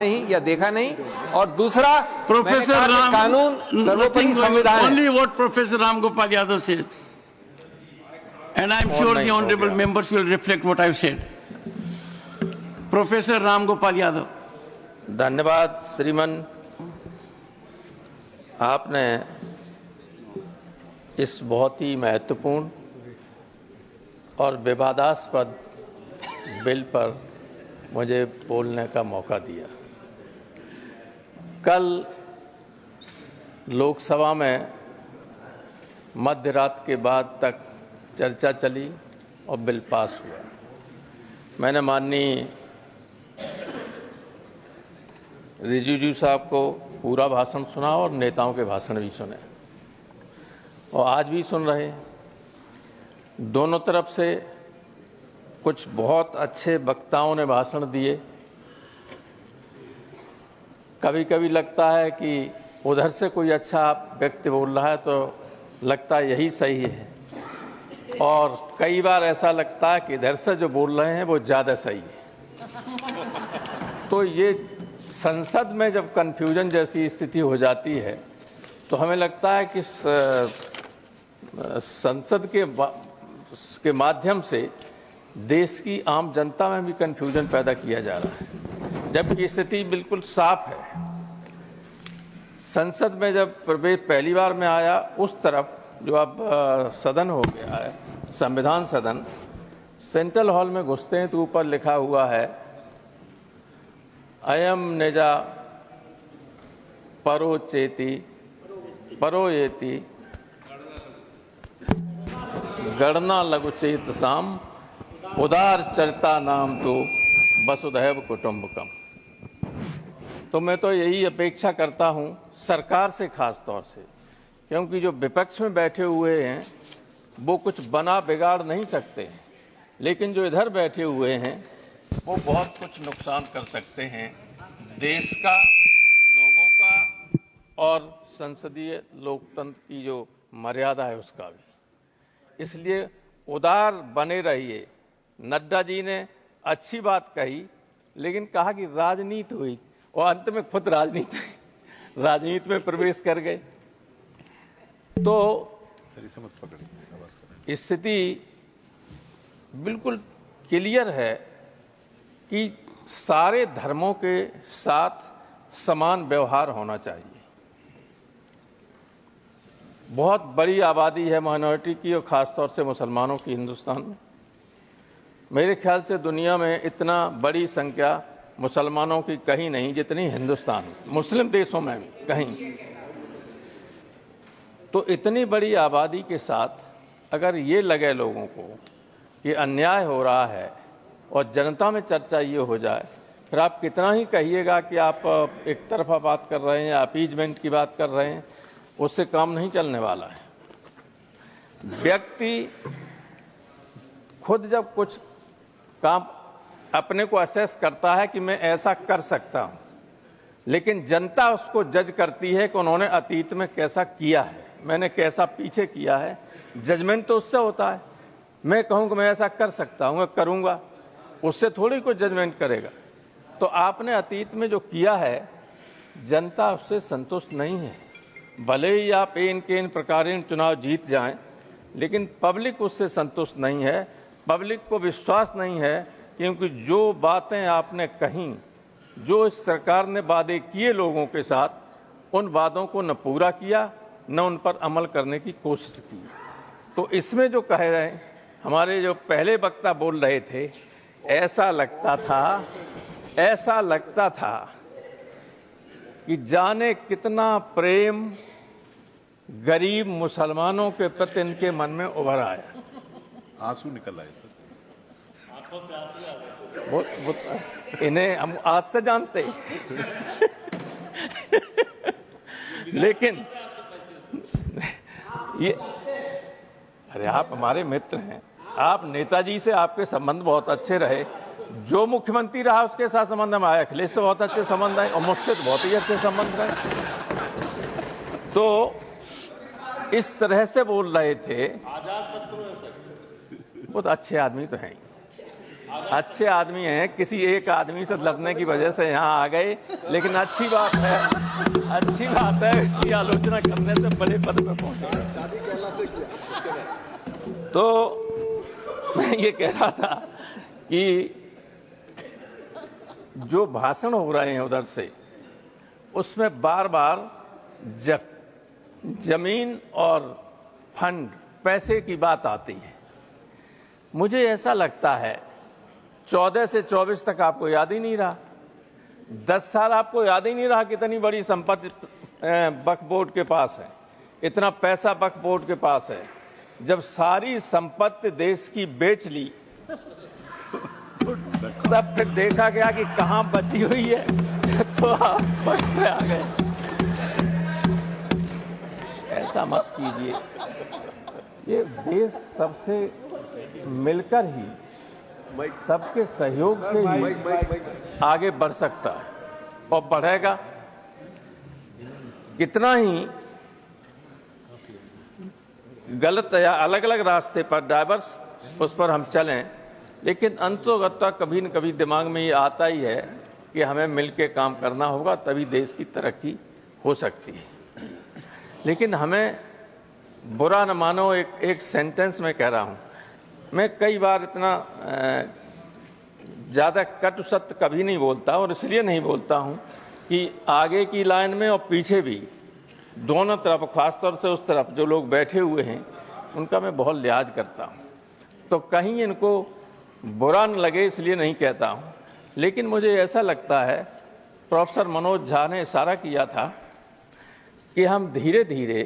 नहीं या देखा नहीं, और दूसरा प्रोफेसर राम कानून सर्वोपरि संविधान है। Only what Professor Ram Gopal Yadav says, and I'm sure the honourable members will reflect what I've said. Professor Ram Gopal Yadav. धन्यवाद श्रीमान, आपने इस बहुत ही महत्वपूर्ण और विवादास्पद बिल पर मुझे बोलने का मौका दिया। कल लोकसभा में मध्य रात के बाद तक चर्चा चली और बिल पास हुआ। मैंने माननीय रिजिजू साहब को पूरा भाषण सुना और नेताओं के भाषण भी सुने, और आज भी सुन रहे हैं। दोनों तरफ से कुछ बहुत अच्छे वक्ताओं ने भाषण दिए। कभी कभी लगता है कि उधर से कोई अच्छा व्यक्ति बोल रहा है तो लगता है यही सही है, और कई बार ऐसा लगता है कि इधर से जो बोल रहे हैं वो ज़्यादा सही है। तो ये संसद में जब कन्फ्यूजन जैसी स्थिति हो जाती है तो हमें लगता है कि संसद के माध्यम से देश की आम जनता में भी कन्फ्यूजन पैदा किया जा रहा है, जबकि स्थिति बिल्कुल साफ है। संसद में जब प्रवेश पहली बार में आया, उस तरफ जो अब सदन हो गया है, संविधान सदन, सेंट्रल हॉल में घुसते हैं तो ऊपर लिखा हुआ है अयम निजा परोचेति परोयेति गणना लघुचेत साम उदार चरिता नाम तो वसुधैव कुटुंबकम। तो मैं तो यही अपेक्षा करता हूं सरकार से, खास तौर से, क्योंकि जो विपक्ष में बैठे हुए हैं वो कुछ बना बिगाड़ नहीं सकते, लेकिन जो इधर बैठे हुए हैं वो बहुत कुछ नुकसान कर सकते हैं देश का, लोगों का, और संसदीय लोकतंत्र की जो मर्यादा है उसका भी। इसलिए उदार बने रहिए। नड्डा जी ने अच्छी बात कही, लेकिन कहा कि राजनीति हुई, और अंत में खुद राजनीति में प्रवेश कर गए। तो स्थिति बिल्कुल क्लियर है कि सारे धर्मों के साथ समान व्यवहार होना चाहिए। बहुत बड़ी आबादी है माइनॉरिटी की, और खासतौर से मुसलमानों की हिंदुस्तान में। मेरे ख्याल से दुनिया में इतना बड़ी संख्या मुसलमानों की कहीं नहीं जितनी हिंदुस्तान में, मुस्लिम देशों में भी कहीं। तो इतनी बड़ी आबादी के साथ अगर ये लगे लोगों को कि अन्याय हो रहा है और जनता में चर्चा ये हो जाए, फिर आप कितना ही कहिएगा कि आप एक तरफा बात कर रहे हैं या अपीजमेंट की बात कर रहे हैं, उससे काम नहीं चलने वाला है। व्यक्ति खुद जब कुछ काम अपने को असेस करता है कि मैं ऐसा कर सकता हूं, लेकिन जनता उसको जज करती है कि उन्होंने अतीत में कैसा किया है, मैंने कैसा पीछे किया है। जजमेंट तो उससे होता है। मैं कहूं कि मैं ऐसा कर सकता हूं, मैं करूंगा, उससे थोड़ी कोई जजमेंट करेगा। तो आपने अतीत में जो किया है, जनता उससे संतुष्ट नहीं है। भले ही आप इन प्रकार चुनाव जीत जाएं, लेकिन पब्लिक उससे संतुष्ट नहीं है। पब्लिक को विश्वास नहीं है, क्योंकि जो बातें आपने कहीं, जो इस सरकार ने वादे किए लोगों के साथ, उन वादों को न पूरा किया, न उन पर अमल करने की कोशिश की। तो इसमें जो कह रहे हैं, हमारे जो पहले वक्ता बोल रहे थे, ऐसा लगता था कि जाने कितना प्रेम गरीब मुसलमानों के प्रति इनके मन में उभर आया। आंसू निकल आए सर, आंखों से आंसू आ गए। वो इन्हें हम आज से जानते लेकिन ये, अरे आप हमारे मित्र हैं, आप नेताजी से आपके संबंध बहुत अच्छे रहे। जो मुख्यमंत्री रहा उसके साथ संबंध में आया, अखिलेश से बहुत अच्छे संबंध आए, और मुझसे तो बहुत ही अच्छे संबंध रहे। तो इस तरह से बोल रहे थे, बहुत अच्छे आदमी तो हैं। अच्छे आदमी हैं, किसी एक आदमी से लड़ने की वजह से यहाँ आ गए, लेकिन अच्छी बात है इसकी आलोचना करने से बड़े पद पर पहुंचे। तो मैं ये कह रहा था कि जो भाषण हो रहे हैं उधर से, उसमें बार बार जमीन और फंड, पैसे की बात आती है। मुझे ऐसा लगता है 14 से 24 तक आपको याद ही नहीं रहा, 10 साल आपको याद ही नहीं रहा कितनी बड़ी संपत्ति वक्फ बोर्ड के पास है, इतना पैसा वक्फ बोर्ड के पास है। जब सारी संपत्ति देश की बेच ली तब फिर देखा गया कि कहां बची हुई है, तो आप वक्त पे आ गए। ऐसा मत कीजिए, ये देश सबसे मिलकर ही, सबके सहयोग से ही आगे बढ़ सकता है और बढ़ेगा। कितना ही गलत या अलग अलग रास्ते पर डाइवर्स उस पर हम चलें, लेकिन अंततोगत्वा कभी न कभी दिमाग में ये आता ही है कि हमें मिलकर काम करना होगा, तभी देश की तरक्की हो सकती है। लेकिन हमें बुरा न मानो, एक सेंटेंस में कह रहा हूं, मैं कई बार इतना ज़्यादा कटु सत्य कभी नहीं बोलता, और इसलिए नहीं बोलता हूं कि आगे की लाइन में और पीछे भी दोनों तरफ, खासतौर से उस तरफ जो लोग बैठे हुए हैं, उनका मैं बहुत लिहाज करता हूं, तो कहीं इनको बुरा न लगे इसलिए नहीं कहता हूं। लेकिन मुझे ऐसा लगता है, प्रोफेसर मनोज झा ने इशारा किया था कि हम धीरे धीरे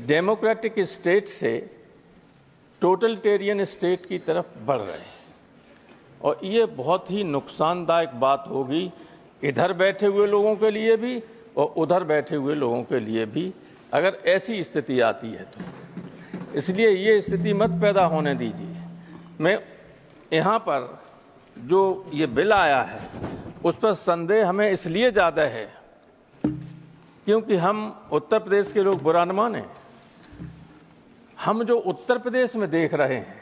डेमोक्रेटिक स्टेट से टोटलिटेरियन स्टेट की तरफ बढ़ रहे हैं, और ये बहुत ही नुकसानदायक बात होगी इधर बैठे हुए लोगों के लिए भी और उधर बैठे हुए लोगों के लिए भी, अगर ऐसी स्थिति आती है तो। इसलिए ये स्थिति मत पैदा होने दीजिए। मैं यहाँ पर जो ये बिल आया है उस पर संदेह हमें इसलिए ज़्यादा है क्योंकि हम उत्तर प्रदेश के लोग बुरा न माने, हम जो उत्तर प्रदेश में देख रहे हैं,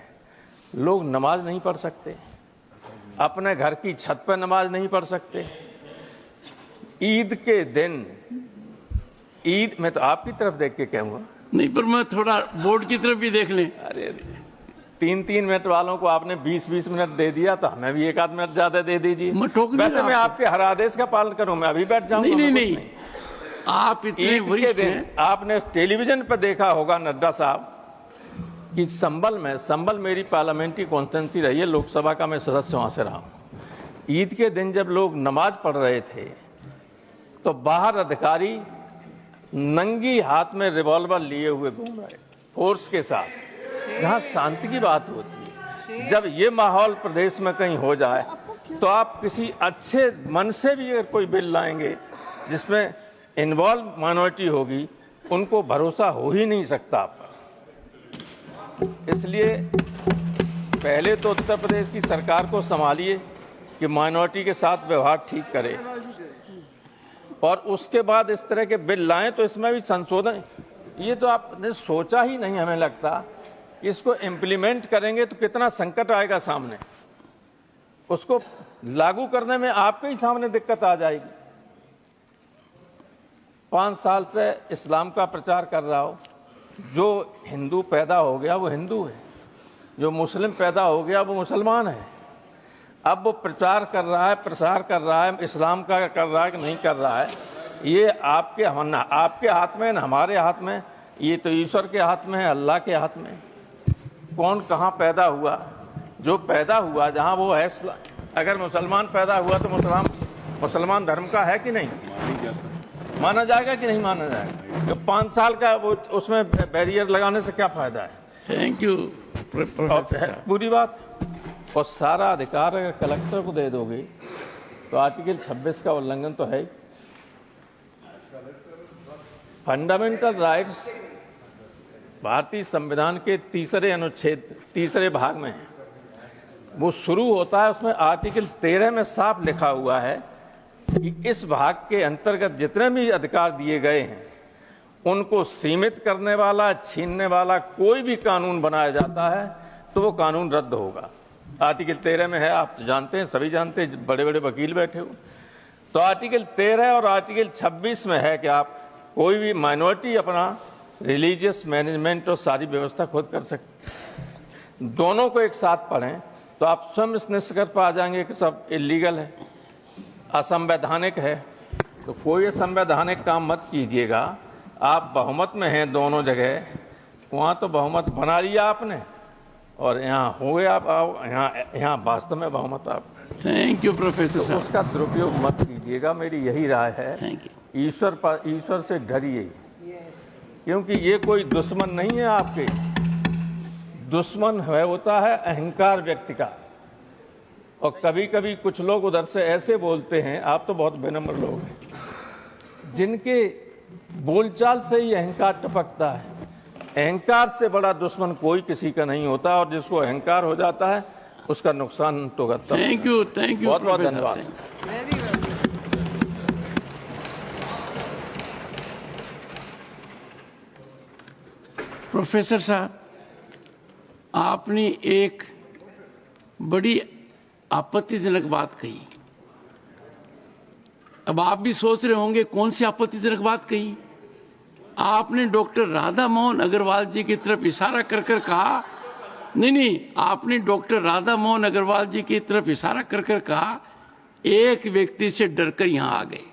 लोग नमाज नहीं पढ़ सकते, अपने घर की छत पर नमाज नहीं पढ़ सकते। ईद के दिन, ईद में तो आपकी तरफ देख के कहूंगा, नहीं पर मैं थोड़ा बोर्ड की तरफ भी देख लें। अरे 3-3 मिनट वालों को आपने 20-20 मिनट दे दिया, तो हमें भी 1 आध मिनट ज्यादा दे दीजिए। वैसे मैं आपके हर आदेश का पालन करूं, मैं अभी बैठ जाऊंगा। नहीं, आप इतने वरिष्ठ हैं। आपने टेलीविजन पर देखा होगा नड्डा साहब कि संबल मेरी पार्लियामेंट्री कॉन्स्टिट्यूंसी रही है, लोकसभा का मैं सदस्य वहां से रहा हूं। ईद के दिन जब लोग नमाज पढ़ रहे थे तो बाहर अधिकारी नंगी हाथ में रिवॉल्वर लिए हुए घूम रहे, फोर्स के साथ, जहां शांति की बात होती है। जब ये माहौल प्रदेश में कहीं हो जाए तो आप किसी अच्छे मन से भी अगर कोई बिल लाएंगे जिसमें इन्वॉल्व माइनॉरिटी होगी, उनको भरोसा हो ही नहीं सकता आप पर। इसलिए पहले तो उत्तर प्रदेश की सरकार को संभालिए कि माइनॉरिटी के साथ व्यवहार ठीक करे, और उसके बाद इस तरह के बिल लाएं तो इसमें भी संशोधन। ये तो आपने सोचा ही नहीं, हमें लगता इसको इम्प्लीमेंट करेंगे तो कितना संकट आएगा सामने, उसको लागू करने में आपके ही सामने दिक्कत आ जाएगी। 5 साल से इस्लाम का प्रचार कर रहा हो, जो हिंदू पैदा हो गया वो हिंदू है, जो मुस्लिम पैदा हो गया वो मुसलमान है। अब वो प्रचार कर रहा है, प्रसार कर रहा है, इस्लाम का कर रहा है कि नहीं कर रहा है, ये आपके हाथ में, हमारे हाथ में, ये तो ईश्वर के हाथ में है, अल्लाह के हाथ में। कौन कहाँ पैदा हुआ, जो पैदा हुआ जहाँ वो है, अगर मुसलमान पैदा हुआ तो मुसलमान धर्म का है कि नहीं, माना जाएगा कि नहीं माना जाएगा। तो 5 साल का वो उसमें बैरियर लगाने से क्या फायदा है। Thank you professor. पूरी बात, और सारा अधिकार अगर कलेक्टर को दे दोगे तो आर्टिकल 26 का उल्लंघन तो है। फंडामेंटल राइट्स भारतीय संविधान के 3रे अनुच्छेद 3रे भाग में है, वो शुरू होता है, उसमें आर्टिकल 13 में साफ लिखा हुआ है कि इस भाग के अंतर्गत जितने भी अधिकार दिए गए हैं उनको सीमित करने वाला, छीनने वाला कोई भी कानून बनाया जाता है तो वो कानून रद्द होगा। आर्टिकल 13 में है, आप जानते हैं, सभी जानते हैं, बड़े बड़े वकील बैठे हो। तो आर्टिकल 13 और आर्टिकल 26 में है कि आप कोई भी माइनॉरिटी अपना रिलीजियस मैनेजमेंट और सारी व्यवस्था खुद कर सकते। दोनों को एक साथ पढ़ें तो आप स्वयं इस निष्कर्ष पर आ जाएंगे कि सब इलीगल है, असंवैधानिक है। तो कोई असंवैधानिक काम मत कीजिएगा। आप बहुमत में हैं दोनों जगह, वहाँ तो बहुमत बना लिया आपने और यहाँ हो गए आप, यहाँ वास्तव में बहुमत आप। थैंक यू प्रोफेसर तो साहब। उसका दुरुपयोग मत कीजिएगा, मेरी यही राय है। Thank you. ईश्वर से डरिए, क्योंकि ये कोई दुश्मन नहीं है आपके। दुश्मन है होता है अहंकार व्यक्ति का। और कभी कभी कुछ लोग उधर से ऐसे बोलते हैं, आप तो बहुत विनम्र लोग हैं, जिनके बोलचाल से ही अहंकार टपकता है। अहंकार से बड़ा दुश्मन कोई किसी का नहीं होता, और जिसको अहंकार हो जाता है उसका नुकसान तो करता है। थैंक यू बहुत बहुत धन्यवाद। प्रोफेसर साहब, आपने एक बड़ी आपत्तिजनक बात कही। अब आप भी सोच रहे होंगे कौन सी आपत्तिजनक बात कही। आपने डॉक्टर राधा मोहन अग्रवाल जी की तरफ इशारा कर कर कहा, नहीं, आपने डॉक्टर राधा मोहन अग्रवाल जी की तरफ इशारा कर कर कहा, एक व्यक्ति से डरकर यहां आ गए।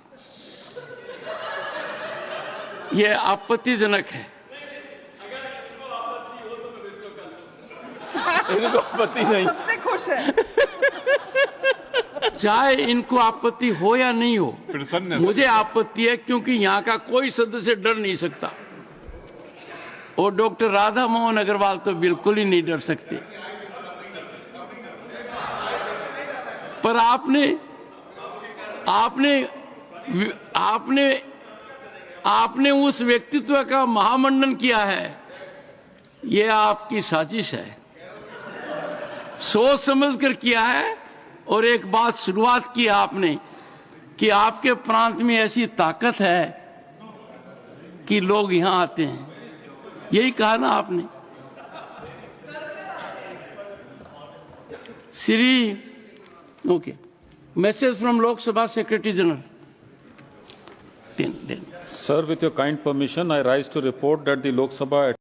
यह आपत्तिजनक है। इनको आपत्ति नहीं, सबसे खुश है। चाहे इनको आपत्ति हो या नहीं हो, प्रसन्न है। मुझे आपत्ति है, क्योंकि यहाँ का कोई सदस्य डर नहीं सकता और डॉक्टर राधा मोहन अग्रवाल तो बिल्कुल ही नहीं डर सकते। पर आपने उस व्यक्तित्व का महामंडन किया है। यह आपकी साजिश है, सोच समझकर किया है। और एक बात शुरुआत की आपने कि आपके प्रांत में ऐसी ताकत है कि लोग यहां आते हैं, यही कहा ना आपने। ओके, मैसेज फ्रॉम लोक सभा secretary general. Sir, with your kind permission, I rise to report that the Lok Sabha